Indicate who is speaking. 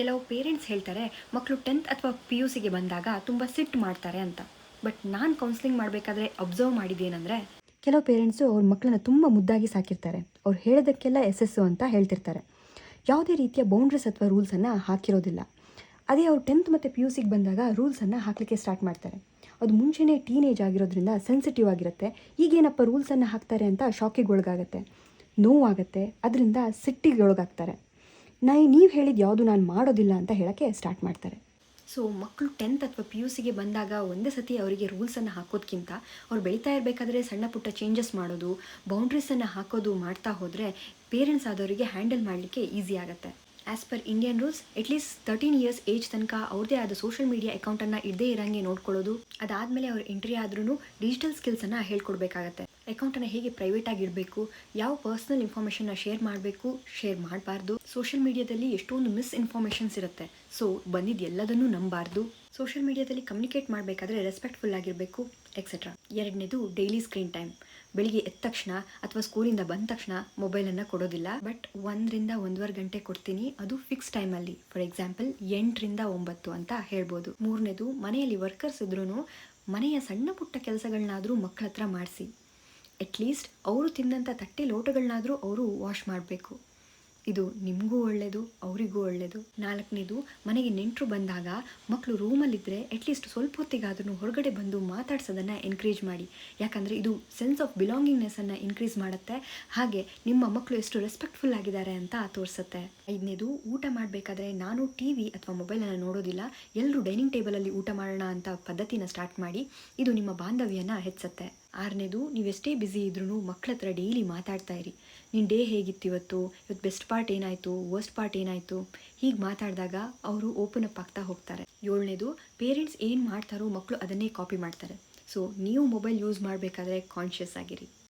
Speaker 1: ಕೆಲವು ಪೇರೆಂಟ್ಸ್ ಹೇಳ್ತಾರೆ ಮಕ್ಕಳು 10th ಅಥವಾ PUCಗೆ ಬಂದಾಗ ತುಂಬ ಸಿಟ್ಟು ಮಾಡ್ತಾರೆ ಅಂತ. ಬಟ್ ನಾನು ಕೌನ್ಸಿಲಿಂಗ್ ಮಾಡಬೇಕಾದ್ರೆ ಅಬ್ಸರ್ವ್ ಮಾಡಿದ್ದೇನೆಂದರೆ, ಕೆಲವು ಪೇರೆಂಟ್ಸು ಅವ್ರ ಮಕ್ಕಳನ್ನ ತುಂಬ ಮುದ್ದಾಗಿ ಸಾಕಿರ್ತಾರೆ. ಅವ್ರು ಹೇಳೋದಕ್ಕೆಲ್ಲ ಎಸ್ಸು ಅಂತ ಹೇಳ್ತಿರ್ತಾರೆ. ಯಾವುದೇ ರೀತಿಯ ಬೌಂಡ್ರೀಸ್ ಅಥವಾ ರೂಲ್ಸನ್ನು ಹಾಕಿರೋದಿಲ್ಲ. ಅದೇ ಅವ್ರು 10th ಮತ್ತು PUCಗೆ ಬಂದಾಗ ರೂಲ್ಸನ್ನು ಹಾಕಲಿಕ್ಕೆ ಸ್ಟಾರ್ಟ್ ಮಾಡ್ತಾರೆ. ಅದು ಮುಂಚೆನೇ ಟೀನೇಜ್ ಆಗಿರೋದ್ರಿಂದ ಸೆನ್ಸಿಟಿವ್ ಆಗಿರುತ್ತೆ. ಈಗೇನಪ್ಪ ರೂಲ್ಸನ್ನು ಹಾಕ್ತಾರೆ ಅಂತ ಶಾಕಿಗೆ ಒಳಗಾಗುತ್ತೆ, ನೋವಾಗುತ್ತೆ, ಅದರಿಂದ ಸಿಟ್ಟಿಗೆ ಒಳಗಾಗ್ತಾರೆ. ನೀವು ಹೇಳಿದ್ದು ಯಾವುದು ನಾನು ಮಾಡೋದಿಲ್ಲ ಅಂತ ಹೇಳೋಕ್ಕೆ ಸ್ಟಾರ್ಟ್ ಮಾಡ್ತಾರೆ. ಸೊ ಮಕ್ಕಳು 10th ಅಥವಾ PUCಗೆ ಬಂದಾಗ ಒಂದೇ ಸತಿ ಅವರಿಗೆ ರೂಲ್ಸನ್ನು ಹಾಕೋದಕ್ಕಿಂತ ಅವ್ರು ಬೆಳೀತಾ ಇರಬೇಕಾದ್ರೆ ಸಣ್ಣ ಪುಟ್ಟ ಚೇಂಜಸ್ ಮಾಡೋದು, ಬೌಂಡ್ರೀಸನ್ನು ಹಾಕೋದು ಮಾಡ್ತಾ ಹೋದರೆ ಪೇರೆಂಟ್ಸ್ ಆದವರಿಗೆ ಹ್ಯಾಂಡಲ್ ಮಾಡಲಿಕ್ಕೆ ಈಸಿ ಆಗುತ್ತೆ. As per Indian rules at least 13 years age ತನಕ ಅವ್ರದ್ದೇ ಆದ ಸೋಷಿಯಲ್ ಮೀಡಿಯಾ ಅಕೌಂಟನ್ನು ಇಡದೇ ಇರೋಂಗೆ ನೋಡ್ಕೊಳ್ಳೋದು. ಅದಾದಮೇಲೆ ಅವ್ರು ಎಂಟ್ರಿ ಆದ್ರೂ ಡಿಜಿಟಲ್ ಸ್ಕಿಲ್ಸನ್ನು ಹೇಳ್ಕೊಡ್ಬೇಕಾಗತ್ತೆ. ಅಕೌಂಟನ್ನು ಹೇಗೆ ಪ್ರೈವೇಟ್ ಆಗಿರಬೇಕು, ಯಾವ ಪರ್ಸ್ನಲ್ ಇನ್ಫಾರ್ಮೇಷನ್ನ ಶೇರ್ ಮಾಡಬೇಕು, ಶೇರ್ ಮಾಡಬಾರ್ದು. ಸೋಷಿಯಲ್ ಮೀಡಿಯಾದಲ್ಲಿ ಎಷ್ಟೊಂದು ಮಿಸ್ಇನ್ಫಾರ್ಮೇಷನ್ಸ್ ಇರುತ್ತೆ. ಸೊ ಬಂದಿದ್ದು ಎಲ್ಲದನ್ನೂ ನಂಬಾರ್ದು. ಸೋಷಿಯಲ್ ಮೀಡಿಯಾದಲ್ಲಿ ಕಮ್ಯುನಿಕೇಟ್ ಮಾಡಬೇಕಾದ್ರೆ ರೆಸ್ಪೆಕ್ಟ್ಫುಲ್ ಆಗಿರಬೇಕು, ಎಕ್ಸೆಟ್ರಾ. ಎರಡನೇದು ಡೈಲಿ ಸ್ಕ್ರೀನ್ ಟೈಮ್. ಬೆಳಿಗ್ಗೆ ಎದ್ದ ತಕ್ಷಣ ಅಥವಾ ಸ್ಕೂಲಿಂದ ಬಂದ ತಕ್ಷಣ ಮೊಬೈಲನ್ನು ಕೊಡೋದಿಲ್ಲ. ಬಟ್ 1 ರಿಂದ 1.5 ಗಂಟೆ ಕೊಡ್ತೀನಿ, ಅದು ಫಿಕ್ಸ್ ಟೈಮಲ್ಲಿ. ಫಾರ್ ಎಕ್ಸಾಂಪಲ್ 8 ರಿಂದ 9 ಅಂತ ಹೇಳ್ಬೋದು. ಮೂರನೇದು, ಮನೆಯಲ್ಲಿ ವರ್ಕರ್ಸ್ ಇದ್ರೂ ಮನೆಯ ಸಣ್ಣ ಪುಟ್ಟ ಕೆಲಸಗಳನ್ನಾದರೂ ಮಕ್ಕಳ ಹತ್ರ ಮಾಡಿಸಿ. ಅಟ್ಲೀಸ್ಟ್ ಅವರು ತಿಂದಂಥ ತಟ್ಟೆ ಲೋಟಗಳನ್ನಾದರೂ ಅವರು ವಾಶ್ ಮಾಡಬೇಕು. ಇದು ನಿಮಗೂ ಒಳ್ಳೆಯದು, ಅವರಿಗೂ ಒಳ್ಳೆಯದು. ನಾಲ್ಕನೇದು, ಮನೆಗೆ ನೆಂಟರು ಬಂದಾಗ ಮಕ್ಕಳು ರೂಮಲ್ಲಿದ್ದರೆ ಅಟ್ಲೀಸ್ಟ್ ಸ್ವಲ್ಪ ಹೊತ್ತಿಗಾದ್ರೂ ಹೊರಗಡೆ ಬಂದು ಮಾತಾಡ್ಸೋದನ್ನು ಎನ್ಕರೇಜ್ ಮಾಡಿ. ಯಾಕಂದರೆ ಇದು ಸೆನ್ಸ್ ಆಫ್ ಬಿಲಾಂಗಿಂಗ್ನೆಸ್ಸನ್ನು ಇನ್ಕ್ರೀಸ್ ಮಾಡುತ್ತೆ. ಹಾಗೆ ನಿಮ್ಮ ಮಕ್ಕಳು ಎಷ್ಟು ರೆಸ್ಪೆಕ್ಟ್ಫುಲ್ ಆಗಿದ್ದಾರೆ ಅಂತ ತೋರಿಸುತ್ತೆ. ಐದನೇದು, ಊಟ ಮಾಡಬೇಕಾದ್ರೆ ನಾನು TV ಅಥವಾ ಮೊಬೈಲನ್ನು ನೋಡೋದಿಲ್ಲ, ಎಲ್ಲರೂ ಡೈನಿಂಗ್ ಟೇಬಲಲ್ಲಿ ಊಟ ಮಾಡೋಣ ಅಂತ ಪದ್ಧತಿನ ಸ್ಟಾರ್ಟ್ ಮಾಡಿ. ಇದು ನಿಮ್ಮ ಬಾಂಧವ್ಯನ ಹೆಚ್ಚುತ್ತೆ. ಆರನೇದು, ನೀವೆಷ್ಟೇ ಬ್ಯುಸಿ ಇದ್ರೂ ಮಕ್ಕಳ ಹತ್ರ ಡೈಲಿ ಮಾತಾಡ್ತಾ ಇರಿ. ನಿನ್ನ ಡೇ ಹೇಗಿತ್ತು ಇವತ್ತು ಬೆಸ್ಟ್ ಪಾರ್ಟ್ ಏನಾಯಿತು, ವರ್ಸ್ಟ್ ಪಾರ್ಟ್ ಏನಾಯಿತು, ಹೀಗೆ ಮಾತಾಡಿದಾಗ ಅವರು ಓಪನ್ ಅಪ್ ಆಗ್ತಾ ಹೋಗ್ತಾರೆ. ಏಳನೇದು, ಪೇರೆಂಟ್ಸ್ ಏನು ಮಾಡ್ತಾರೋ ಮಕ್ಕಳು ಅದನ್ನೇ ಕಾಪಿ ಮಾಡ್ತಾರೆ. ಸೊ ನೀವು ಮೊಬೈಲ್ ಯೂಸ್ ಮಾಡಬೇಕಾದ್ರೆ ಕಾನ್ಷಿಯಸ್ ಆಗಿರಿ.